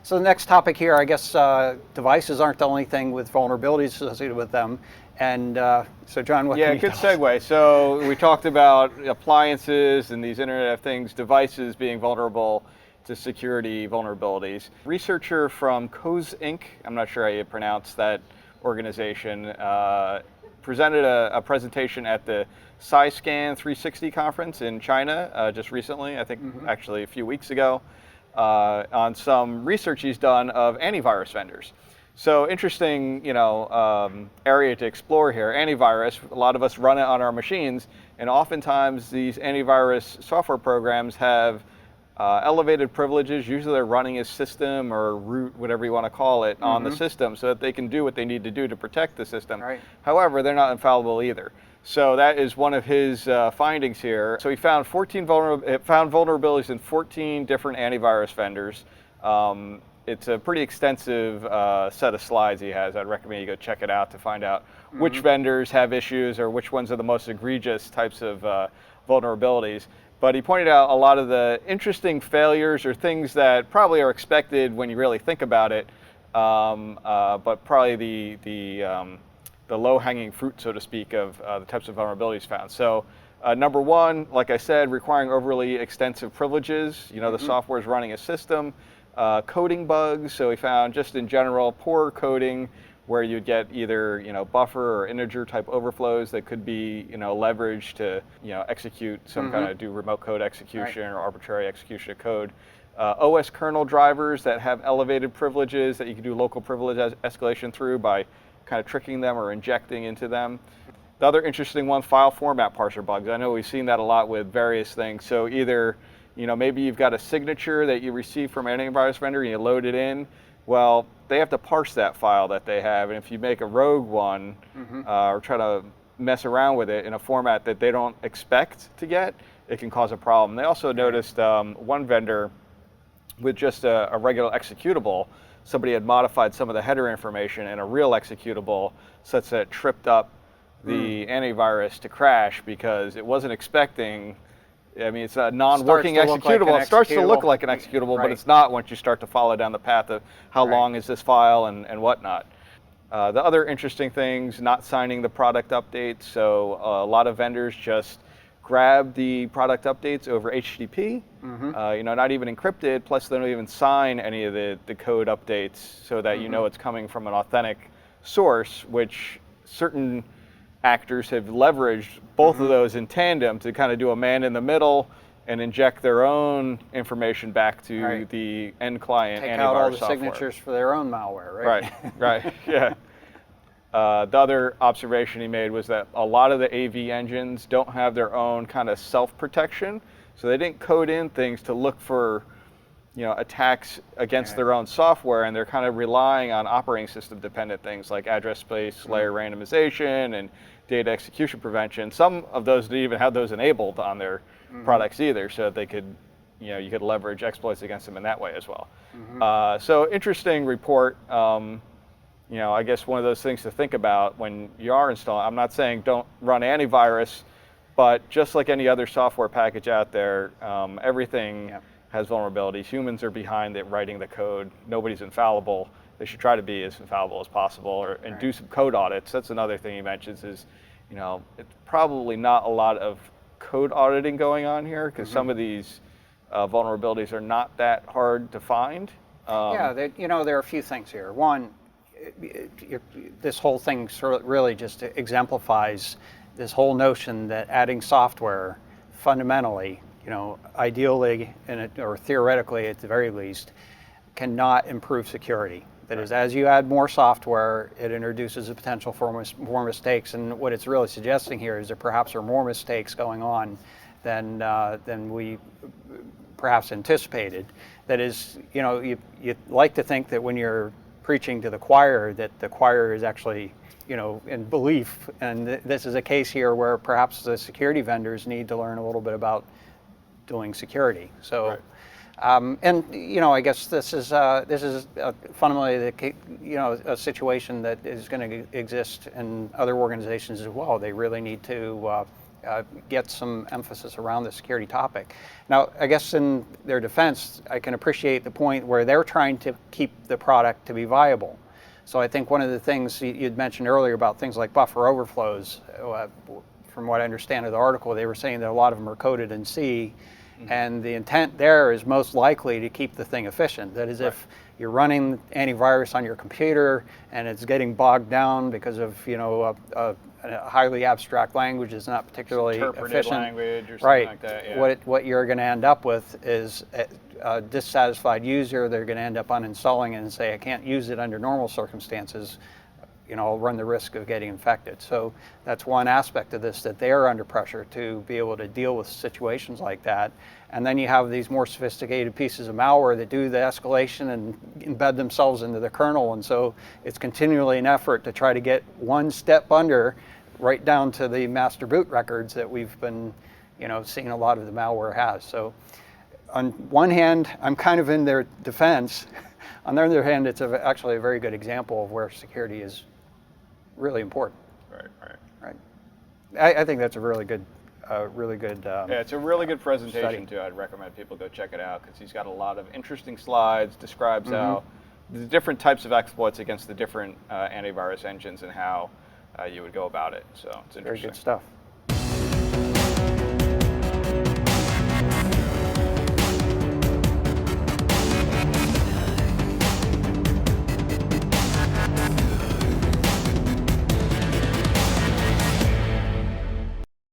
So the next topic here, I guess devices aren't the only thing with vulnerabilities associated with them. And so John, what can you good tell us? segue. So we talked about appliances and these Internet of Things devices being vulnerable to security vulnerabilities. Researcher from Coz Inc., I'm not sure how you pronounce that organization, presented a presentation at the SciScan 360 conference in China just recently, I think actually a few weeks ago, on some research he's done of antivirus vendors. So interesting, area to explore here. Antivirus, a lot of us run it on our machines, and oftentimes these antivirus software programs have elevated privileges. Usually they're running a system or root, whatever you want to call it, on the system so that they can do what they need to do to protect the system. Right. However, they're not infallible either. So that is one of his findings here. So he found found vulnerabilities in 14 different antivirus vendors. It's a pretty extensive set of slides he has. I'd recommend you go check it out to find out which vendors have issues or which ones are the most egregious types of vulnerabilities. But he pointed out a lot of the interesting failures or things that probably are expected when you really think about it, but probably the low-hanging fruit, so to speak, of the types of vulnerabilities found. So number one, like I said, requiring overly extensive privileges. The software is running a system. Coding bugs, so we found just in general poor coding where you'd get either buffer or integer type overflows that could be leveraged to execute some kind of do remote code execution or arbitrary execution of code. OS kernel drivers that have elevated privileges that you can do local privilege escalation through by kind of tricking them or injecting into them. The other interesting one, file format parser bugs. I know we've seen that a lot with various things. So either maybe you've got a signature that you receive from an antivirus vendor and you load it in. Well, they have to parse that file that they have, and if you make a rogue one or try to mess around with it in a format that they don't expect to get, it can cause a problem. They also noticed one vendor with just a regular executable, somebody had modified some of the header information in a real executable such that it tripped up the antivirus to crash because it wasn't expecting. I mean, it's a non-working executable. It starts to look like an executable, but it's not once you start to follow down the path of how long is this file and whatnot. The other interesting things, not signing the product updates. So a lot of vendors just grab the product updates over HTTP, not even encrypted, plus they don't even sign any of the code updates so that it's coming from an authentic source, which certain actors have leveraged both of those in tandem to kind of do a man in the middle and inject their own information back to the end client Take antivirus out all the software. signatures for their own malware, right? Right, yeah. The other observation he made was that a lot of the AV engines don't have their own kind of self-protection, so they didn't code in things to look for attacks against their own software, and they're kind of relying on operating system dependent things like address space layer randomization and data execution prevention. Some of those didn't even have those enabled on their products either, so that they could, you could leverage exploits against them in that way as well. So interesting report. I guess one of those things to think about when you are installing. I'm not saying don't run antivirus, but just like any other software package out there, everything has vulnerabilities. Humans are behind it writing the code. Nobody's infallible. They should try to be as infallible as possible and do some code audits. That's another thing he mentions is, it's probably not a lot of code auditing going on here because some of these vulnerabilities are not that hard to find. There are a few things here. One, this whole thing sort of really just exemplifies this whole notion that adding software fundamentally, ideally or theoretically at the very least, cannot improve security. That is, as you add more software, it introduces a potential for more mistakes. And what it's really suggesting here is there perhaps are more mistakes going on than we perhaps anticipated. That is, you'd like to think that when you're preaching to the choir, that the choir is actually, in belief. And this is a case here where perhaps the security vendors need to learn a little bit about doing security. So. I guess this is fundamentally a situation that is going to exist in other organizations as well. They really need to get some emphasis around the security topic. Now, I guess in their defense, I can appreciate the point where they're trying to keep the product to be viable. So I think one of the things you'd mentioned earlier about things like buffer overflows, from what I understand of the article, they were saying that a lot of them are coded in C, and the intent there is most likely to keep the thing efficient. That is, if you're running antivirus on your computer and it's getting bogged down because of a highly abstract language is not particularly efficient, language or something like that. Yeah. What you're going to end up with is a dissatisfied user. They're going to end up uninstalling it and say, I can't use it under normal circumstances. I'll run the risk of getting infected. So that's one aspect of this, that they're under pressure to be able to deal with situations like that. And then you have these more sophisticated pieces of malware that do the escalation and embed themselves into the kernel. And so it's continually an effort to try to get one step under, right down to the master boot records that we've been seeing a lot of the malware has. So on one hand, I'm kind of in their defense. On the other hand, it's actually a very good example of where security is really important. Right. I think that's a really good. Yeah, it's a really good presentation too. I'd recommend people go check it out because he's got a lot of interesting slides. Describes how the different types of exploits against the different antivirus engines and how you would go about it. So it's interesting. Very good stuff.